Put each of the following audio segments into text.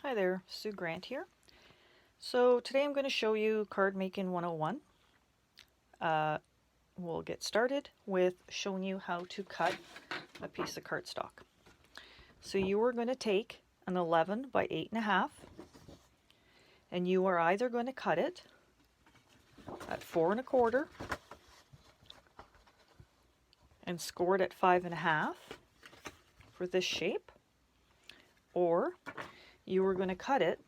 Hi there, Sue Grant here. So today I'm going to show you Card Making 101. We'll get started with showing you how to cut a piece of cardstock. So you are going to take an 11 by 8.5 and you are either going to cut it at 4 1/4 and score it at 5.5 for this shape, or you are going to cut it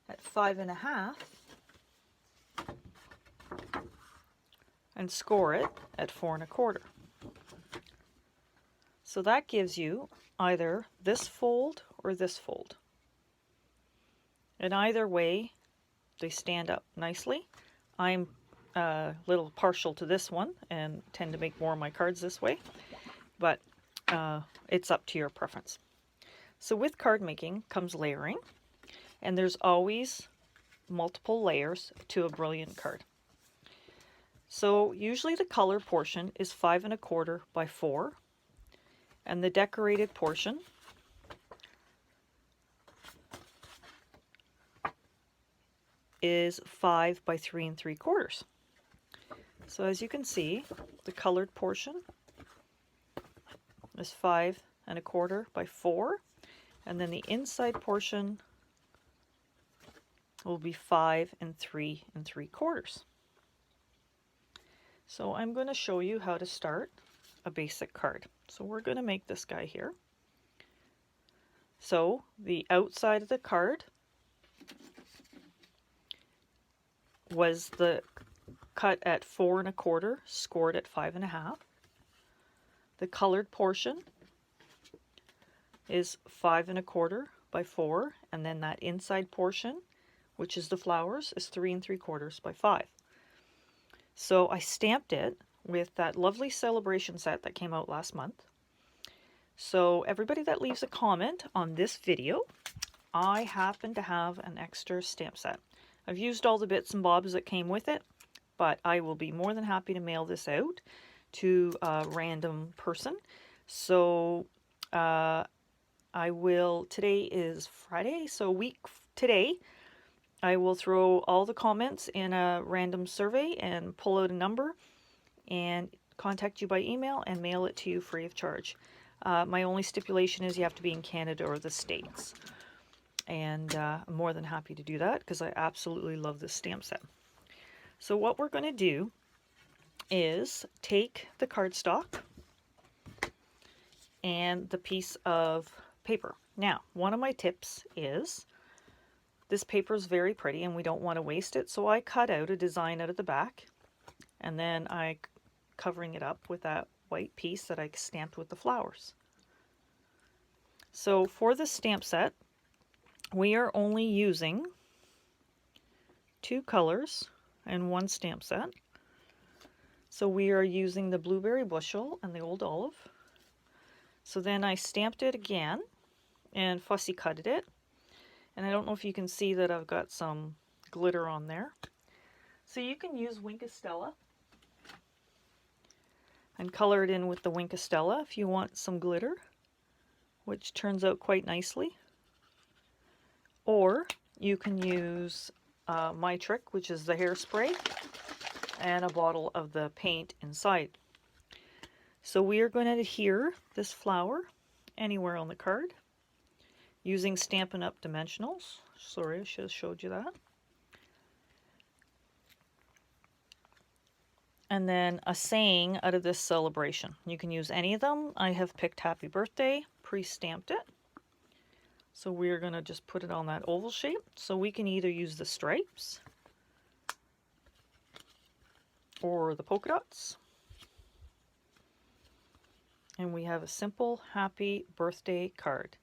at 5.5 and score it at 4 1/4. So that gives you either this fold or this fold. And either way, they stand up nicely. I'm a little partial to this one and tend to make more of my cards this way, but it's up to your preference. So with card making comes layering, and there's always multiple layers to a brilliant card. So usually the color portion is 5 1/4 by 4, and the decorated portion is 5 by 3 3/4. So as you can see, the colored portion is 5 1/4 by 4, and then the inside portion will be 5 3 3/4. So I'm going to show you how to start a basic card. So we're going to make this guy here. So the outside of the card was the cut at 4 1/4, scored at 5.5. The colored portion is 5 1/4 by 4, and then that inside portion, which is the flowers, is 3 3/4 by 5. So I stamped it with that lovely celebration set that came out last month. So everybody that leaves a comment on this video, I happen to have an extra stamp set. I've used all the bits and bobs that came with it, but I will be more than happy to mail this out to a random person. So I will, today is Friday, so a week today, I will throw all the comments in a random survey and pull out a number and contact you by email and mail it to you free of charge. My only stipulation is you have to be in Canada or the States. And I'm more than happy to do that because I absolutely love this stamp set. So what we're going to do is take the cardstock and the piece of paper. Now, one of my tips is this paper is very pretty and we don't want to waste it, so I cut out a design out of the back and then I covering it up with that white piece that I stamped with the flowers. So for this stamp set, we are only using 2 colors and 1 stamp set. So we are using the Blueberry Bushel and the Old Olive. So then I stamped it again and fussy cutted it. And I don't know if you can see that I've got some glitter on there. So you can use Wink of Stella and color it in with the Wink of Stella if you want some glitter, which turns out quite nicely. Or you can use my trick, which is the hairspray and a bottle of the paint inside. So we are going to adhere this flower anywhere on the card using Stampin' Up! Dimensionals. Sorry, I should have showed you that. And then a saying out of this celebration. You can use any of them. I have picked Happy Birthday, pre-stamped it. So we're going to just put it on that oval shape. So we can either use the stripes or the polka dots. And we have a simple happy birthday card.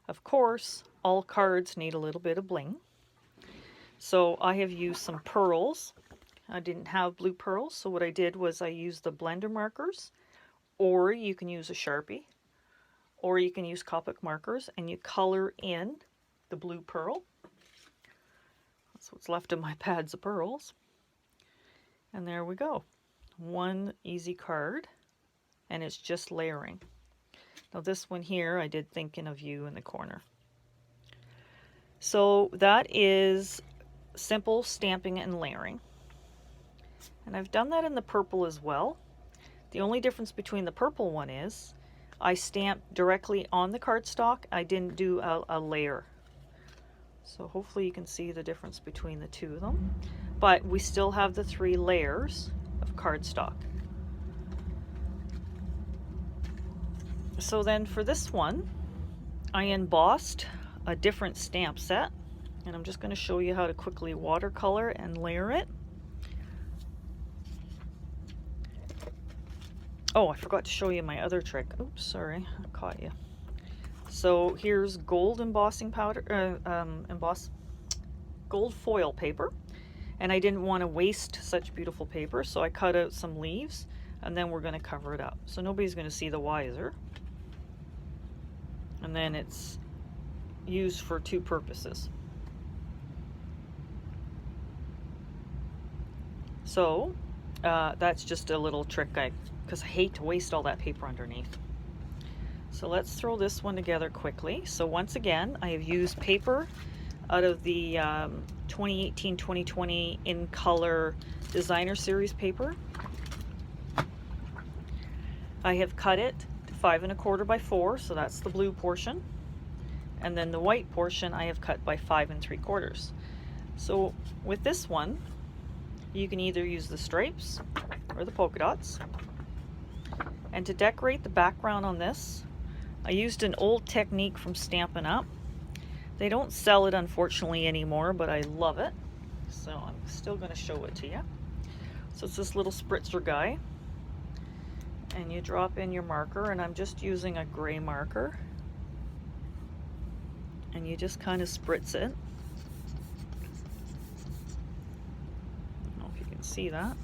Of course, all cards need a little bit of bling. So I have used some pearls. I didn't have blue pearls, so what I did was I used the blender markers, or you can use a Sharpie, or you can use Copic markers, and you color in the blue pearl. That's what's left of my pads of pearls. And there we go. One easy card, and it's just layering. Now this one here, I did Thinking of You in the corner. So that is simple stamping and layering. And I've done that in the purple as well. The only difference between the purple one is I stamped directly on the cardstock. I didn't do a layer. So hopefully you can see the difference between the two of them. But we still have the 3 layers of cardstock. So then for this one, I embossed a different stamp set, and I'm just going to show you how to quickly watercolor and layer it. Oh, I forgot to show you my other trick. Oops, sorry, I caught you. So here's gold embossing powder, gold foil paper, and I didn't want to waste such beautiful paper, so I cut out some leaves, and then we're going to cover it up. So nobody's going to see the wiser. And then it's used for 2 purposes. So that's just a little trick, because I hate to waste all that paper underneath. So let's throw this one together quickly. So once again, I have used paper out of the 2018-2020 In Color Designer Series paper. I have cut it to 5 1/4 by 4, so that's the blue portion. And then the white portion I have cut by 5 3/4. So with this one, you can either use the stripes or the polka dots. And to decorate the background on this, I used an old technique from Stampin' Up. They don't sell it unfortunately anymore, but I love it. So I'm still going to show it to you. So it's this little spritzer guy. And you drop in your marker, and I'm just using a gray marker. And you just kind of spritz it. I don't know if you can see that.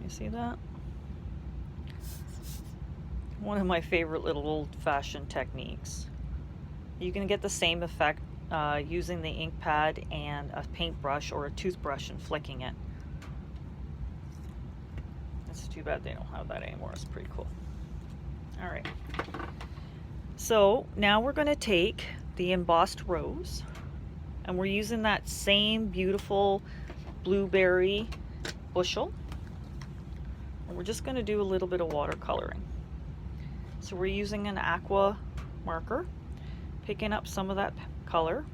You see that? One of my favorite little old-fashioned techniques. You can get the same effect using the ink pad and a paintbrush or a toothbrush and flicking it. It's too bad they don't have that anymore. It's pretty cool. All right. So now we're going to take the embossed rose, and we're using that same beautiful blueberry bushel. And we're just going to do a little bit of watercoloring. So we're using an aqua marker, picking up some of that color.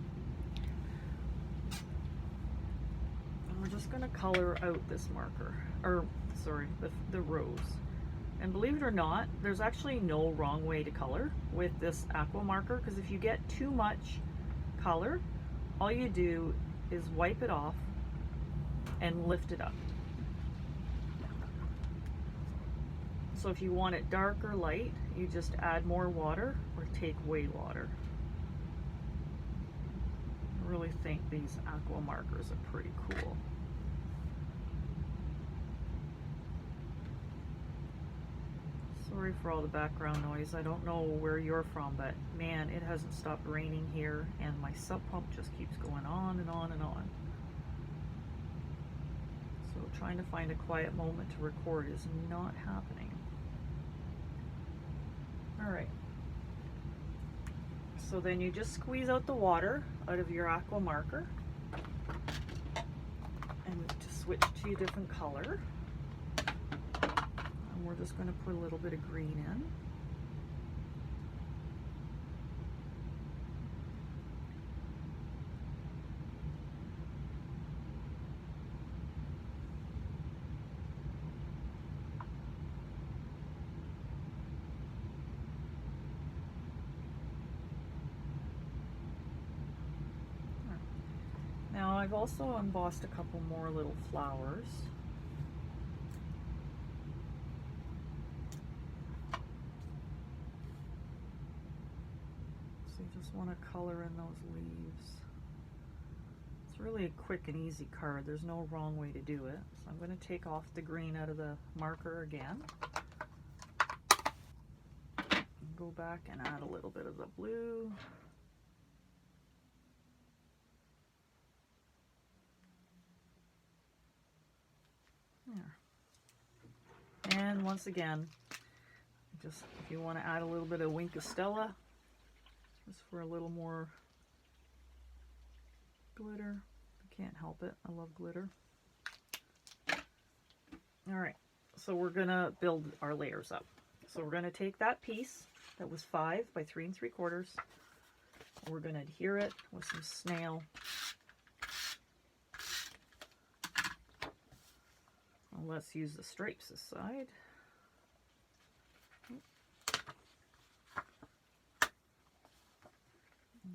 And we're just going to color out this marker, or sorry, the rose. And believe it or not, there's actually no wrong way to color with this aqua marker, because if you get too much color, all you do is wipe it off and lift it up. So if you want it dark or light, you just add more water or take away water. I really think these aqua markers are pretty cool. Sorry for all the background noise. I don't know where you're from, but man, it hasn't stopped raining here, and my sub pump just keeps going on and on and on. So trying to find a quiet moment to record is not happening. All right. So then you just squeeze out the water out of your aqua marker, and to switch to a different color. And we're just going to put a little bit of green in. Now I've also embossed a couple more little flowers. So you just want to color in those leaves. It's really a quick and easy card. There's no wrong way to do it. So I'm going to take off the green out of the marker again. And go back and add a little bit of the blue. There. And once again, Just if you want to add a little bit of Wink of Stella, just for a little more glitter. I can't help it. I love glitter. All right, so we're gonna build our layers up. So we're gonna take that piece that was 5 by 3 3/4. We're gonna adhere it with some snail. Well, let's use the stripes this side.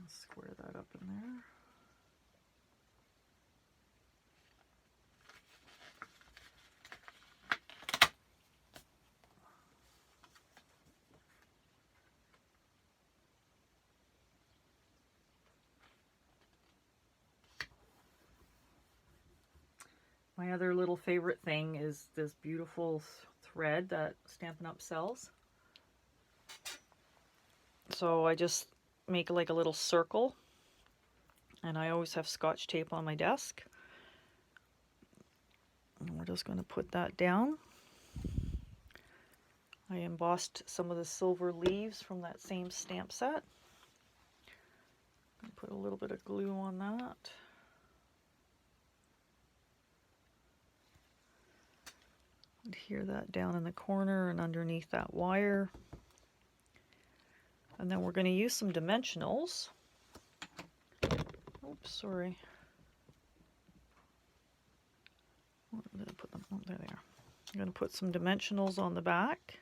Square that up in there. My other little favorite thing is this beautiful thread that Stampin' Up! Sells. So I just make like a little circle, and I always have Scotch tape on my desk. And we're just going to put that down. I embossed some of the silver leaves from that same stamp set. Put a little bit of glue on that. Adhere that down in the corner and underneath that wire. And then we're going to use some dimensionals. Oops, sorry. Where did I put them? Oh, there they are. I'm going to put some dimensionals on the back.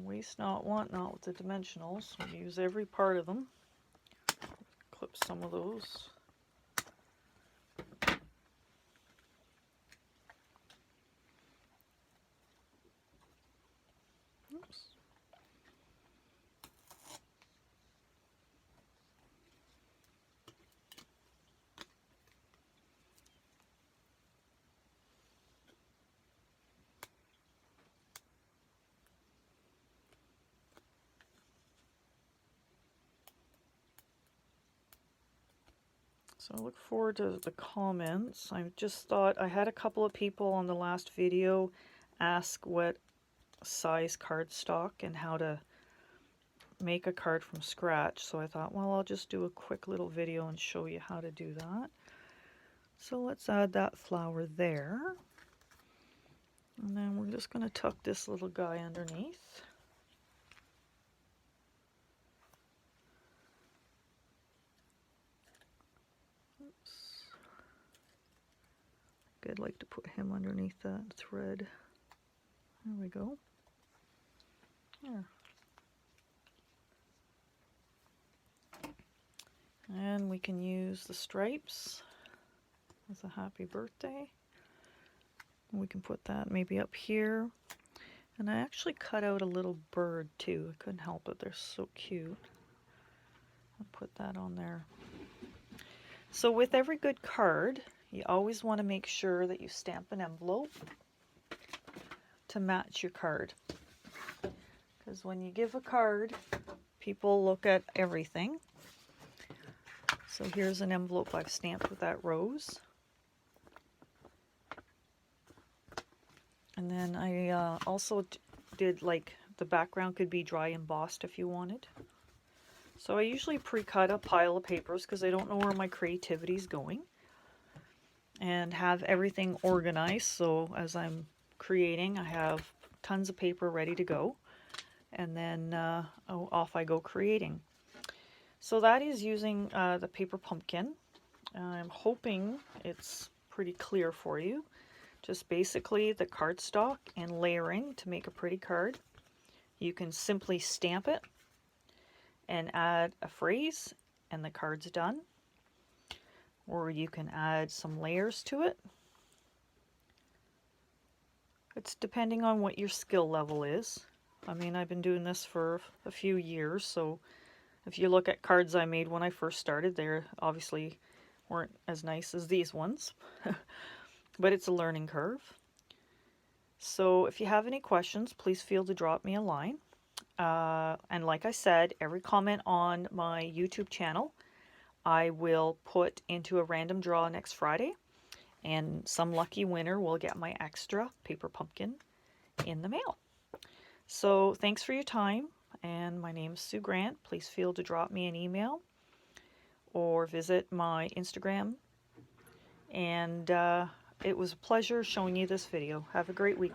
Waste not, want not with the dimensionals. We use every part of them. Clip some of those. Oops. So I look forward to the comments. I just thought I had a couple of people on the last video ask what size cardstock and how to make a card from scratch. So I thought, well, I'll just do a quick little video and show you how to do that. So let's add that flower there. And then we're just going to tuck this little guy underneath. I'd like to put him underneath that thread. There we go. There. And we can use the stripes as a happy birthday. We can put that maybe up here. And I actually cut out a little bird too. I couldn't help it. They're so cute. I'll put that on there. So with every good card, you always want to make sure that you stamp an envelope to match your card. Because when you give a card, people look at everything. So here's an envelope I've stamped with that rose. And then I also did, like, the background could be dry embossed if you wanted. So I usually pre-cut a pile of papers because I don't know where my creativity is going. And have everything organized, so as I'm creating, I have tons of paper ready to go. And then off I go creating. So that is using the paper pumpkin. I'm hoping it's pretty clear for you. Just basically the cardstock and layering to make a pretty card. You can simply stamp it and add a phrase and the card's done. Or you can add some layers to it. It's depending on what your skill level is. I mean, I've been doing this for a few years, so if you look at cards I made when I first started, they obviously weren't as nice as these ones. but it's a learning curve. So if you have any questions, please feel to drop me a line. And like I said, every comment on my YouTube channel, I will put into a random draw next Friday, and some lucky winner will get my extra paper pumpkin in the mail. So thanks for your time, and my name is Sue Grant. Please feel to drop me an email or visit my Instagram. And it was a pleasure showing you this video. Have a great weekend.